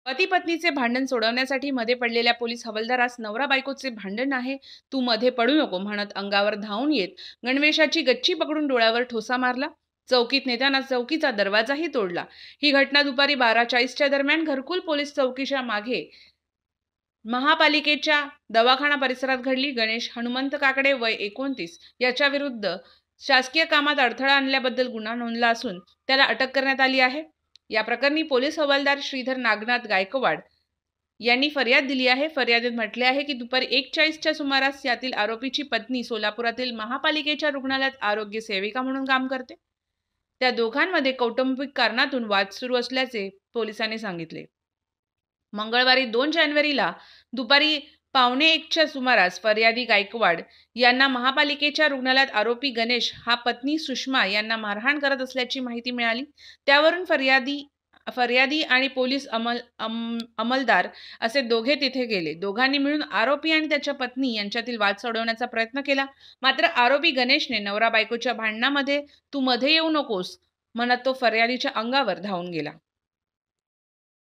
पती पत्नीचे भांडण सोडवण्यासाठी मध्ये पडलेल्या पोलीस हवालदारास नवरा बायकोचे भांडण आहे, तू मध्ये पडू नको म्हणत अंगावर धावून येत गणवेशाची गच्ची पकडून डोळ्यावर ठोसा मारला. चौकीत नेताना चौकीचा दरवाजाही तोडला. ही घटना दुपारी 12:40च्या दरम्यान घरकुल पोलीस चौकीच्या मागे महापालिकेच्या दवाखाना परिसरात घडली. गणेश हनुमंत काकडे वय 29 याच्या विरुद्ध शासकीय कामात अडथळा आणल्याबद्दल गुन्हा नोंदला असून त्याला अटक करण्यात आली आहे. या प्रकरणी पोलीस हवालदार श्रीधर नागनाथ गायकवाड यांनी फर्याद दिली आहे. फर्यादीत म्हटले आहे की दुपारी 1:40च्या सुमारास यातील आरोपीची पत्नी सोलापुरातील महापालिकेच्या रुग्णालयात आरोग्य सेविका म्हणून काम करते. त्या दोघांमध्ये कौटुंबिक कारणातून वाद सुरू असल्याचे पोलिसांनी सांगितले. मंगळवारी 2 जानेवारीला दुपारी 12:45च्या सुमारास फर्यादी गायकवाड यांना महापालिकेच्या रुग्णालयात आरोपी गणेश हा पत्नी सुषमा यांना मारहाण करत असल्याची माहिती मिळाली. त्यावरून फर्यादी आणि पोलीस अंमलदार असे दोघे तिथे गेले. दोघांनी मिळून आरोपी आणि त्याच्या पत्नी यांच्यातील वाद सोडवण्याचा प्रयत्न केला. मात्र आरोपी गणेशने नवरा बायकोच्या भांडणामध्ये तू मध्ये येऊ नकोस म्हणत तो फर्यादीच्या अंगावर धावून गेला.